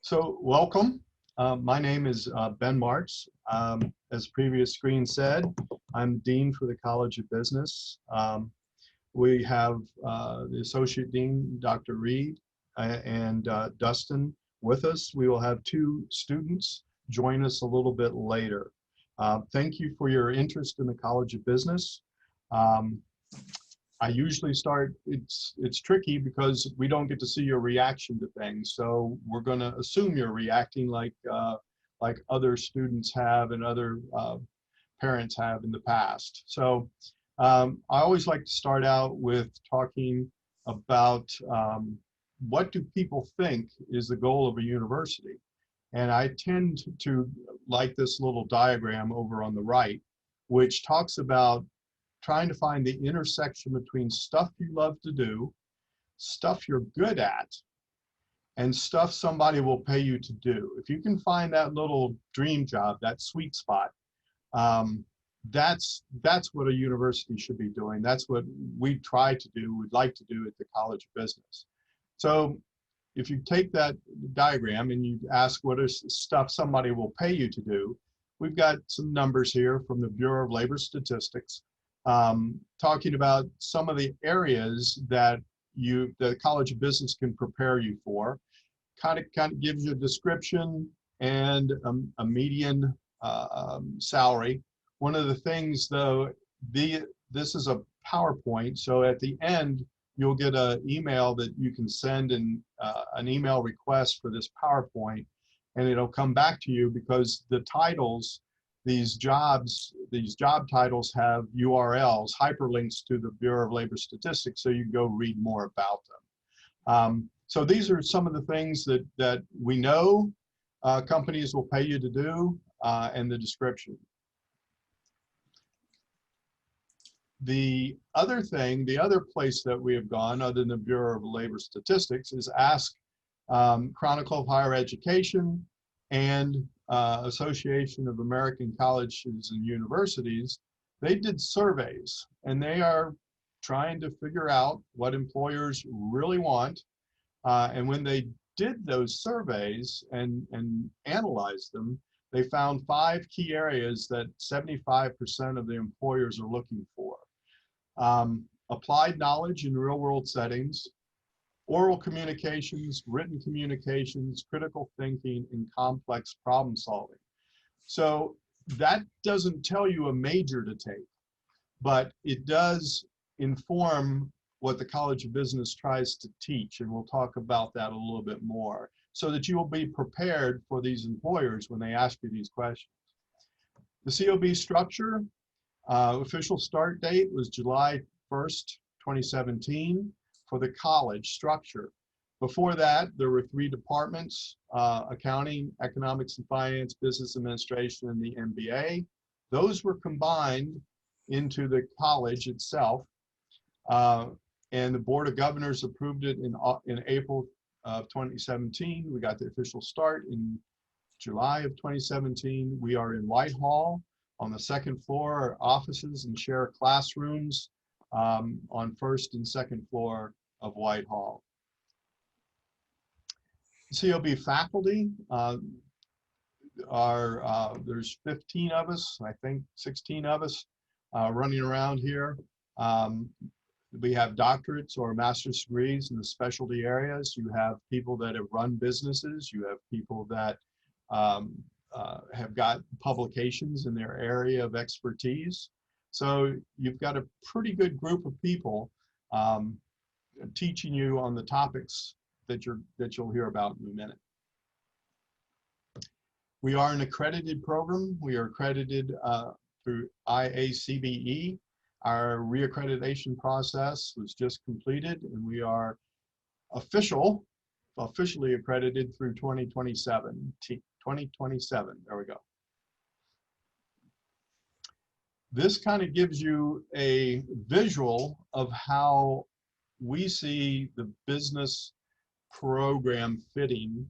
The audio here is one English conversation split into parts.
So welcome. My name is Ben Marks. As previous screen said, I'm Dean for the College of Business. We have the Associate Dean, Dr. Reed, and Dustin with us. We will have two students join us a little bit later. Thank you for your interest in the College of Business. I usually start, it's tricky because we don't get to see your reaction to things. So we're going to assume you're reacting like other students have and other parents have in the past. So I always like to start out with talking about what do people think is the goal of a university? And I tend to like this little diagram over on the right, which talks about trying to find the intersection between stuff you love to do, stuff you're good at, and stuff somebody will pay you to do. If you can find that little dream job, that sweet spot, that's what a university should be doing. That's what we try to do, would like to do at the College of Business. So if you take that diagram and you ask what is stuff somebody will pay you to do, we've got some numbers here from the Bureau of Labor Statistics, talking about some of the areas that the College of Business can prepare you for. Kind of gives you a description and a median salary. One of the things, though, this is a PowerPoint, so at the end you'll get an email that you can send an email request for this PowerPoint, and it'll come back to you because the titles, these job titles have URLs, hyperlinks to the Bureau of Labor Statistics, so you can go read more about them. So these are some of the things that we know companies will pay you to do, and the description. The other thing, the other place that we have gone, other than the Bureau of Labor Statistics, is Ask Chronicle of Higher Education and Association of American Colleges and Universities. They did surveys, and they are trying to figure out what employers really want. And when they did those surveys and analyzed them, they found 5 key areas that 75% of the employers are looking for. Applied knowledge in real-world settings, oral communications, written communications, critical thinking, and complex problem solving. So that doesn't tell you a major to take, but it does inform what the College of Business tries to teach, and we'll talk about that a little bit more, so that you will be prepared for these employers when they ask you these questions. The COB structure, official start date was July 1st, 2017. For the college structure. Before that, there were 3 departments, accounting, economics and finance, business administration, and the MBA. Those were combined into the college itself, and the Board of Governors approved it in April of 2017. We got the official start in July of 2017. We are in Whitehall. On the 2nd floor are offices and share classrooms on 1st and 2nd floor of Whitehall. COB faculty there's 15 of us, I think 16 of us running around here. We have doctorates or master's degrees in the specialty areas. You have people that have run businesses. You have people that have got publications in their area of expertise. So you've got a pretty good group of people teaching you on the topics that you'll hear about in a minute. We are an accredited program. We are accredited through IACBE. Our reaccreditation process was just completed, and we are officially accredited through 2027. 2027, there we go. This kind of gives you a visual of how we see the business program fitting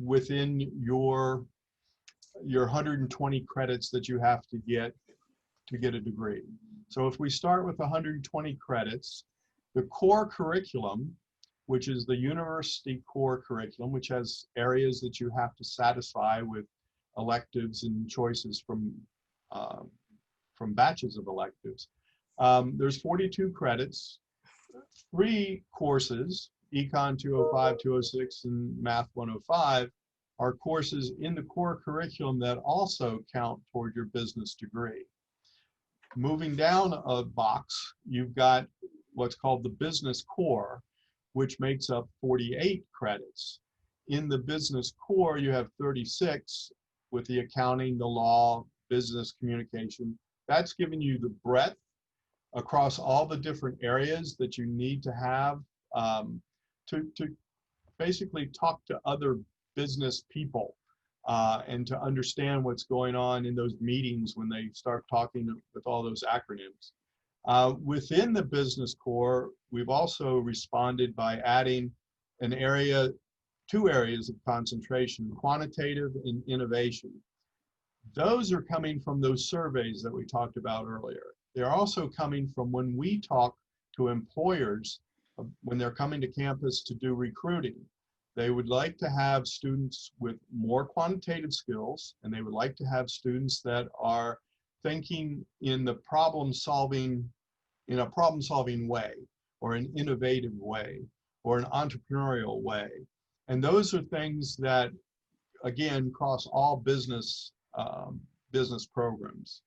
within your 120 credits that you have to get a degree. So if we start with 120 credits, the core curriculum which is the university core curriculum, which has areas that you have to satisfy with electives and choices from batches of electives. There's 42 credits, 3 courses, Econ 205, 206, and Math 105, are courses in the core curriculum that also count toward your business degree. Moving down a box, you've got what's called the business core, which makes up 48 credits. In the business core, you have 36 with the accounting, the law, business communication. That's giving you the breadth across all the different areas that you need to have to basically talk to other business people and to understand what's going on in those meetings when they start talking with all those acronyms. Within the business core, we've also responded by adding an area, 2 areas of concentration, quantitative and innovation. Those are coming from those surveys that we talked about earlier. They're also coming from when we talk to employers when they're coming to campus to do recruiting. They would like to have students with more quantitative skills, and they would like to have students that are thinking in a problem-solving way, or an innovative way, or an entrepreneurial way. And those are things that, again, cross all business programs.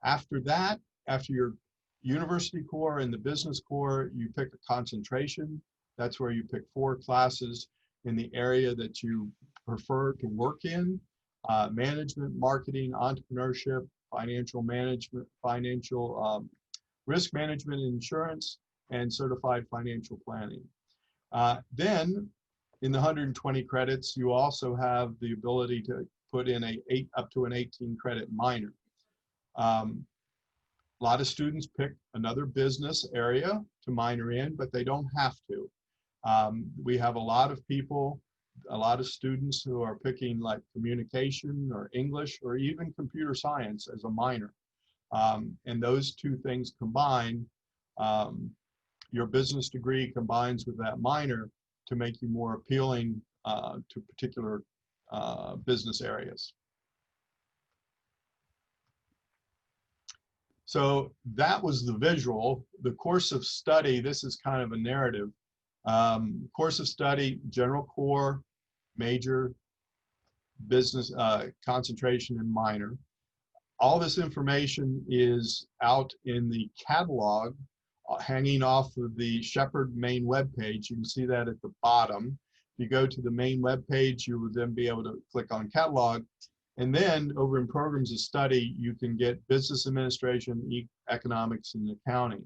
After that, after your university core and the business core, you pick a concentration. That's where you pick 4 classes in the area that you prefer to work in: management, marketing, entrepreneurship, financial management, risk management, insurance, and certified financial planning. Then in the 120 credits, you also have the ability to put in up to an 18 credit minor. A lot of students pick another business area to minor in, but they don't have to. We have a lot of people, a lot of students who are picking like communication or English or even computer science as a minor. And those 2 things combined, your business degree combines with that minor to make you more appealing to particular business areas. So that was the visual. The course of study, this is kind of a narrative. Course of study, general core, major, business, concentration, and minor. All this information is out in the catalog hanging off of the Shepherd main webpage. You can see that at the bottom. If you go to the main webpage, you will then be able to click on catalog. And then over in programs of study, you can get business administration, economics, and accounting.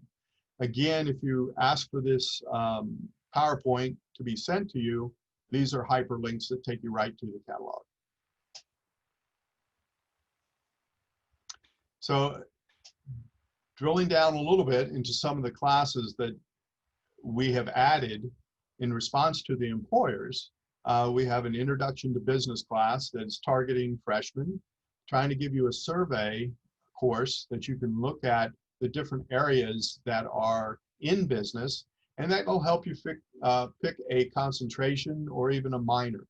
Again, if you ask for this PowerPoint to be sent to you, these are hyperlinks that take you right to the catalog. So drilling down a little bit into some of the classes that we have added in response to the employers, we have an introduction to business class that's targeting freshmen, trying to give you a survey course that you can look at the different areas that are in business, and that will help you pick a concentration or even a minor.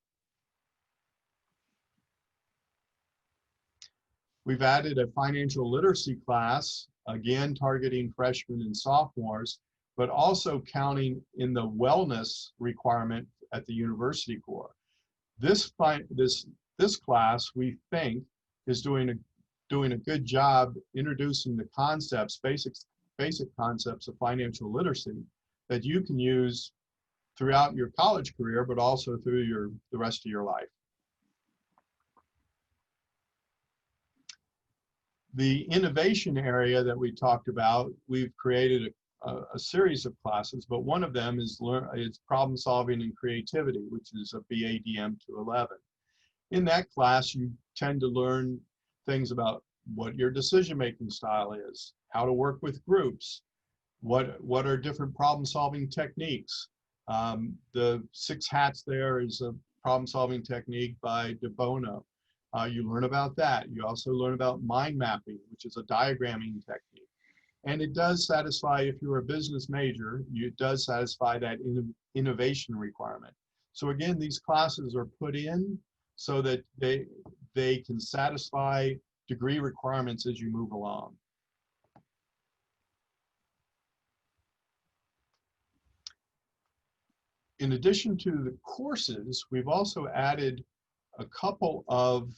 We've added a financial literacy class, again targeting freshmen and sophomores, but also counting in the wellness requirement at the university core. This class, we think, is doing a good job introducing the concepts, basic concepts of financial literacy that you can use throughout your college career, but also through the rest of your life. The innovation area that we talked about, we've created a series of classes, but one of them is problem solving and creativity, which is a BADM 211. In that class, you tend to learn things about what your decision-making style is, how to work with groups, what are different problem-solving techniques. The 6 hats there is a problem-solving technique by De Bono. You learn about that. You also learn about mind mapping, which is a diagramming technique. And it does satisfy, if you're a business major, it does satisfy that innovation requirement. So again, these classes are put in so that they can satisfy degree requirements as you move along. In addition to the courses, we've also added a couple of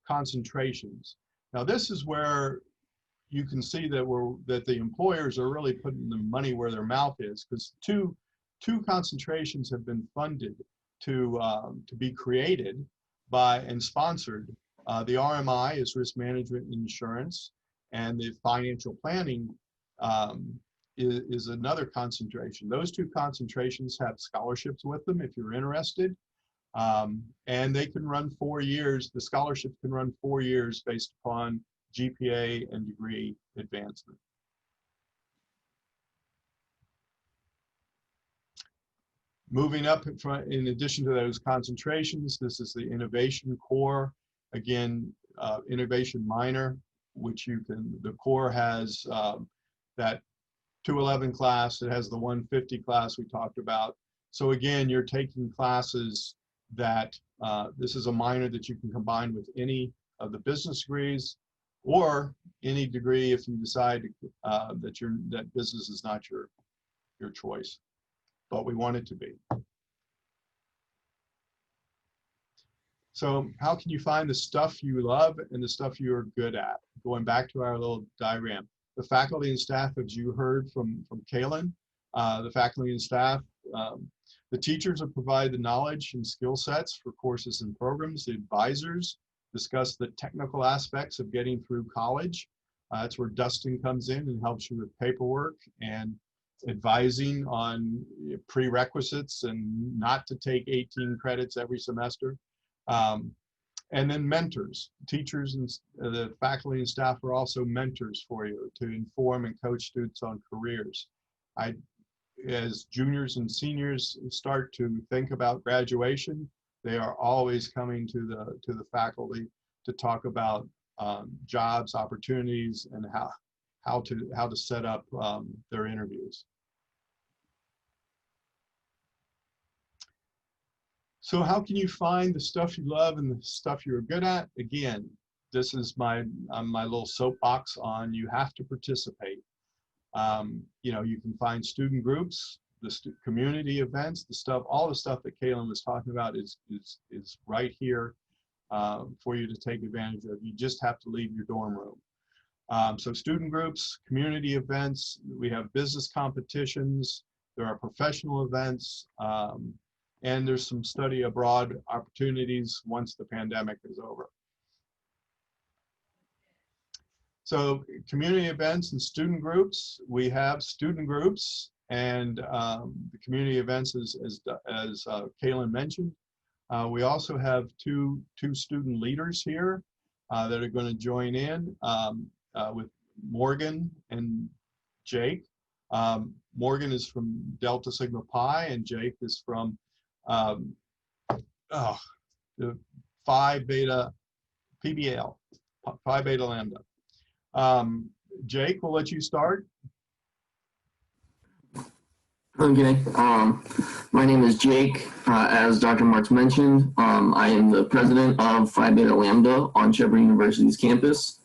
concentrations. Now this is where you can see that the employers are really putting the money where their mouth is, because two concentrations have been funded to be created by and sponsored. The RMI is risk management and insurance, and the financial planning is another concentration. Those two concentrations have scholarships with them if you're interested. And they can run 4 years. The scholarships can run 4 years based upon GPA and degree advancement. Moving up in addition to those concentrations, this is the innovation core. Again, innovation minor, which the core has that 211 class, it has the 150 class we talked about. So again, you're taking classes that, this is a minor that you can combine with any of the business degrees or any degree if you decide that business is not your choice, but we want it to be. So how can you find the stuff you love and the stuff you're good at? Going back to our little diagram. The faculty and staff, as you heard from Kaylin, the faculty and staff, the teachers will provide the knowledge and skill sets for courses and programs. The advisors discuss the technical aspects of getting through college. That's where Dustin comes in and helps you with paperwork and advising on prerequisites and not to take 18 credits every semester. And then mentors, teachers and the faculty and staff are also mentors for you to inform and coach students on careers. As juniors and seniors start to think about graduation, they are always coming to the faculty to talk about jobs, opportunities, and how to set up their interviews. So how can you find the stuff you love and the stuff you're good at? Again, this is my little soapbox on you have to participate. You know, you can find student groups, the community events, all the stuff that Kaylin was talking about is right here for you to take advantage of. You just have to leave your dorm room. So student groups, community events, we have business competitions, there are professional events, and there's some study abroad opportunities once the pandemic is over. So community events and student groups, we have student groups and the community events as Kaylin mentioned. We also have two student leaders here that are going to join in with Morgan and Jake. Morgan is from Delta Sigma Pi and Jake is from the Phi Beta PBL, Phi Beta Lambda. Jake, we'll let you start. Okay, my name is Jake. As Dr. Marks mentioned, I am the president of Phi Beta Lambda on Shepherd University's campus.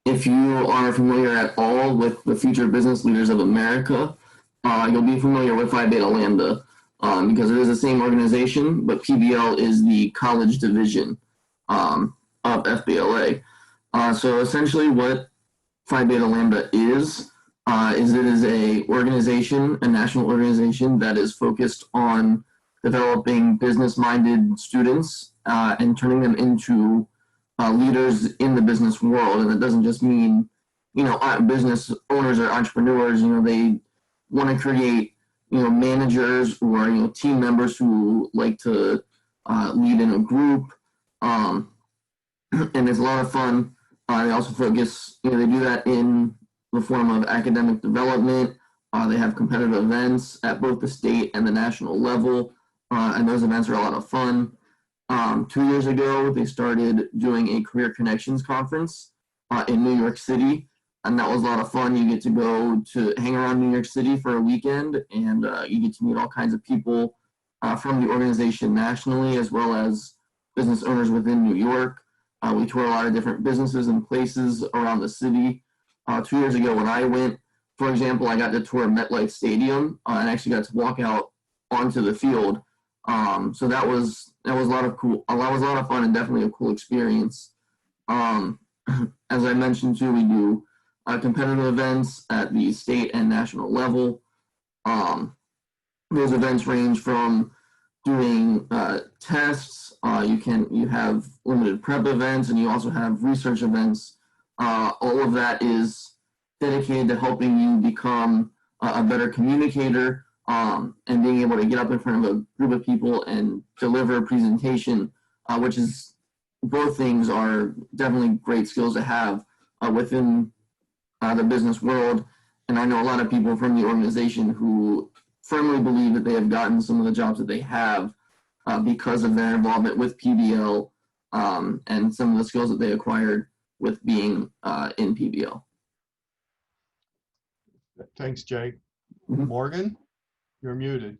If you are familiar at all with the Future Business Leaders of America, you'll be familiar with Phi Beta Lambda because it is the same organization, but PBL is the college division of FBLA. So essentially what Phi Beta Lambda is it is a organization, a national organization that is focused on developing business-minded students and turning them into leaders in the business world. And it doesn't just mean, you know, business owners or entrepreneurs, you know, they want to create, you know, managers or, you know, team members who like to lead in a group. And it's a lot of fun. They also focus, you know, they do that in the form of academic development. They have competitive events at both the state and the national level. And those events are a lot of fun. 2 years ago, they started doing a Career Connections conference in New York City. and that was a lot of fun. You get to go to hang around New York City for a weekend, and you get to meet all kinds of people from the organization nationally, as well as business owners within New York. We tour a lot of different businesses and places around the city. 2 years ago when I went, for example, I got to tour MetLife Stadium and actually got to walk out onto the field. So that was a lot of fun and definitely a cool experience. As I mentioned too, we do competitive events at the state and national level. Those events range from doing tests. You have limited prep events, and you also have research events. All of that is dedicated to helping you become a better communicator, and being able to get up in front of a group of people and deliver a presentation, which is, both things are definitely great skills to have within the business world. And I know a lot of people from the organization who firmly believe that they have gotten some of the jobs that they have because of their involvement with PBL, and some of the skills that they acquired with being in PBL. Thanks, Jake. Mhm. Morgan, you're muted.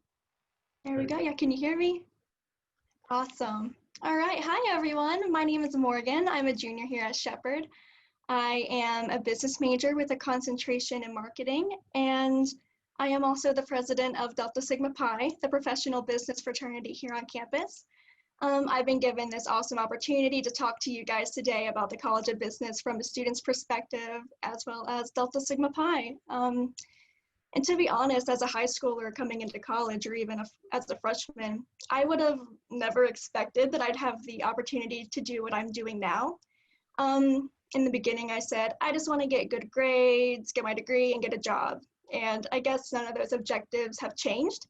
There we go. Yeah, can you hear me? Awesome. All right. Hi, everyone. My name is Morgan. I'm a junior here at Shepherd. I am a business major with a concentration in marketing, and I am also the president of Delta Sigma Pi, the professional business fraternity here on campus. I've been given this awesome opportunity to talk to you guys today about the College of Business from a student's perspective, as well as Delta Sigma Pi. And to be honest, as a high schooler coming into college, or even as a freshman, I would have never expected that I'd have the opportunity to do what I'm doing now. In the beginning, I said, I just want to get good grades, get my degree, and get a job. And I guess none of those objectives have changed.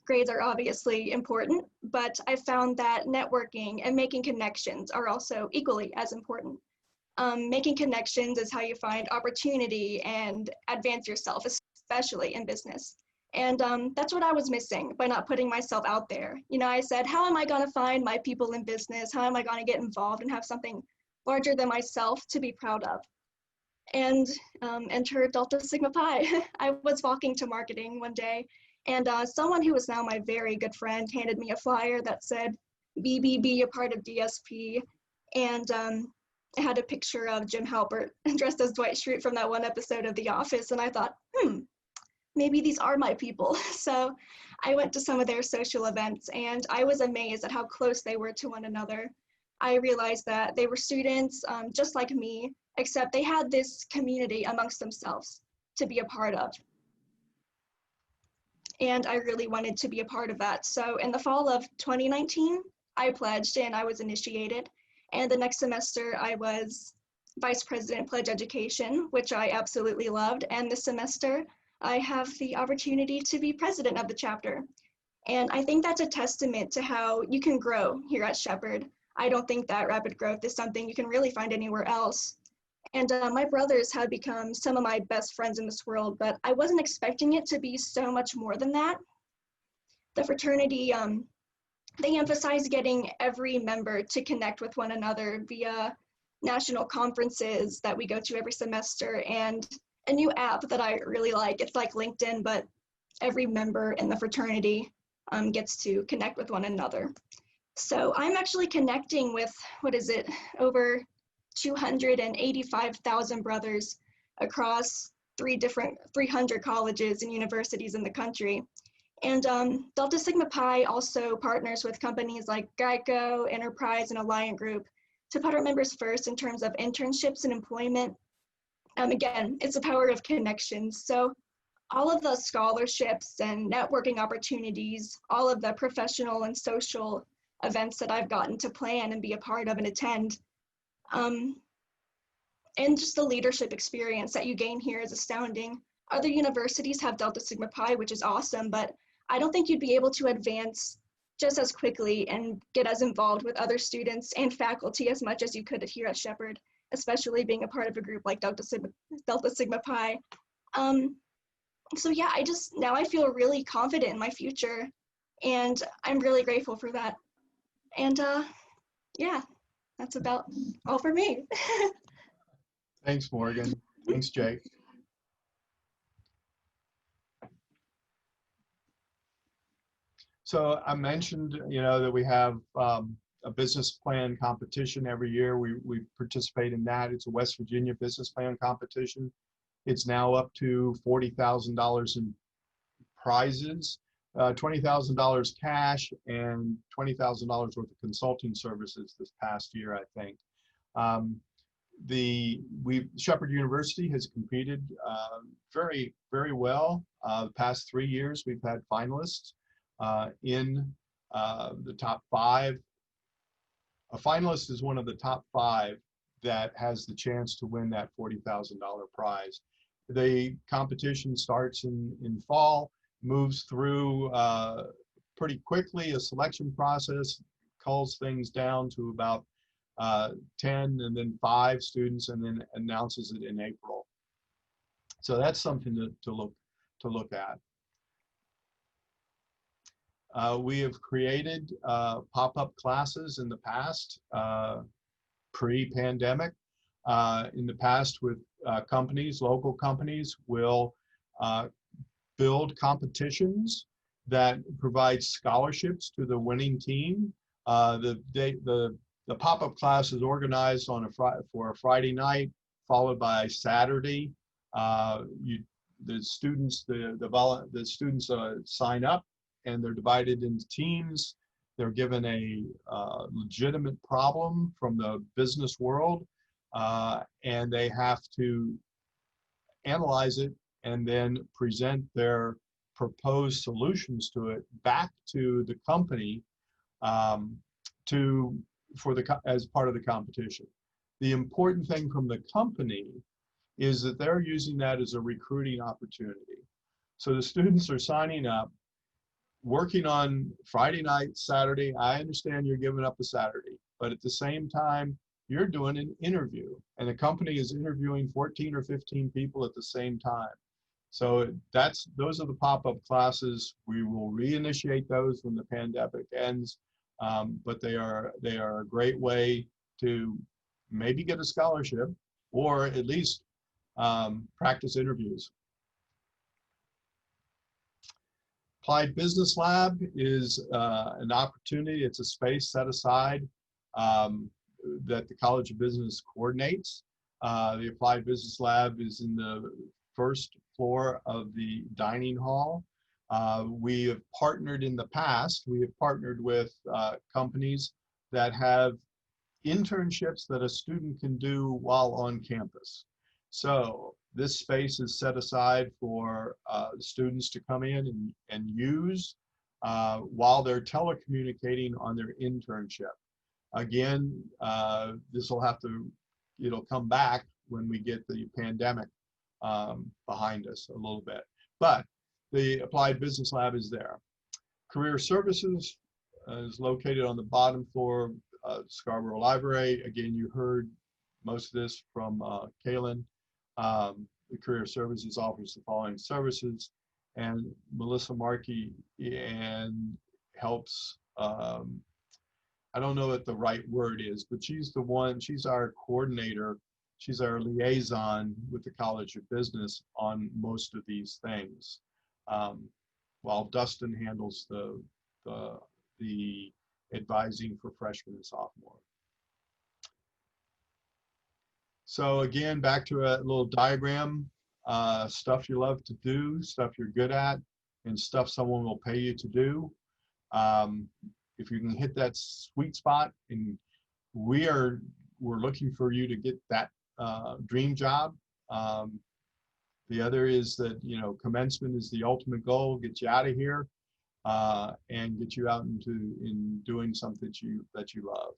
Grades are obviously important, but I found that networking and making connections are also equally as important. Making connections is how you find opportunity and advance yourself, especially in business. And that's what I was missing by not putting myself out there. You know, I said, how am I going to find my people in business? How am I going to get involved and have something larger than myself to be proud of? And enter Delta Sigma Pi. I was walking to marketing one day, and someone who is now my very good friend handed me a flyer that said, BBB, a part of DSP. And it had a picture of Jim Halpert dressed as Dwight Schrute from that one episode of The Office. And I thought, maybe these are my people. So I went to some of their social events, and I was amazed at how close they were to one another. I realized that they were students just like me, except they had this community amongst themselves to be a part of. And I really wanted to be a part of that. So in the fall of 2019, I pledged and I was initiated. And the next semester I was Vice President Pledge Education, which I absolutely loved. And this semester I have the opportunity to be president of the chapter. And I think that's a testament to how you can grow here at Shepherd. I don't think that rapid growth is something you can really find anywhere else. And my brothers have become some of my best friends in this world, but I wasn't expecting it to be so much more than that. The fraternity, they emphasize getting every member to connect with one another via national conferences that we go to every semester, and a new app that I really like. It's like LinkedIn, but every member in the fraternity gets to connect with one another. So I'm actually connecting with, over 285,000 brothers across 300 colleges and universities in the country. And Delta Sigma Pi also partners with companies like Geico, Enterprise, and Alliant Group to put our members first in terms of internships and employment. Again, it's the power of connections. So all of the scholarships and networking opportunities, all of the professional and social events that I've gotten to plan and be a part of and attend, and just the leadership experience that you gain here is astounding. Other universities have Delta Sigma Pi, which is awesome, but I don't think you'd be able to advance just as quickly and get as involved with other students and faculty as much as you could here at Shepherd, especially being a part of a group like Delta Sigma Pi. So yeah, now I feel really confident in my future, and I'm really grateful for that. And yeah, that's about all for me. Thanks, Morgan. Thanks, Jake. So I mentioned, that we have a business plan competition every year. We participate in that. It's a West Virginia business plan competition. It's now up to $40,000 in prizes, $20,000 cash, and $20,000 worth of consulting services this past year, I think. Shepherd University has competed very, very well. The past 3 years, we've had finalists in the top 5. A finalist is one of the top 5 that has the chance to win that $40,000 prize. The competition starts in fall, moves through pretty quickly, a selection process, culls things down to about 10 and then 5 students, and then announces it in April. So that's something to look at. We have created pop-up classes in the past, pre-pandemic. In the past, with companies, local companies will build competitions that provide scholarships to the winning team. The pop-up class is organized for a Friday night, followed by Saturday. The students sign up, and they're divided into teams. They're given a legitimate problem from the business world, and they have to analyze it and then present their proposed solutions to it back to the company as part of the competition. The important thing from the company is that they're using that as a recruiting opportunity. So the students are signing up, working on Friday night, Saturday. I understand you're giving up a Saturday, but at the same time, you're doing an interview, and the company is interviewing 14 or 15 people at the same time. So those are the pop-up classes. We will reinitiate those when the pandemic ends, but they are a great way to maybe get a scholarship, or at least practice interviews. Applied Business Lab is an opportunity. It's a space set aside that the College of Business coordinates. The Applied Business Lab is in the first floor of the dining hall. We have partnered in the past. We have partnered with companies that have internships that a student can do while on campus. So this space is set aside for students to come in and use while they're telecommunicating on their internship. Again, it'll come back when we get the pandemic behind us a little bit. But the Applied Business Lab is there. Career Services is located on the bottom floor of Scarborough Library. Again, you heard most of this from Kaylin. The Career Services offers the following services, and Melissa Markey helps, I don't know what the right word is, but she's our coordinator, she's our liaison with the College of Business on most of these things, while Dustin handles the advising for freshmen and sophomore. So again, back to a little diagram, stuff you love to do, stuff you're good at, and stuff someone will pay you to do. If you can hit that sweet spot, and we're looking for you to get that dream job. The other is that, commencement is the ultimate goal, get you out of here and get you out in doing something that you love.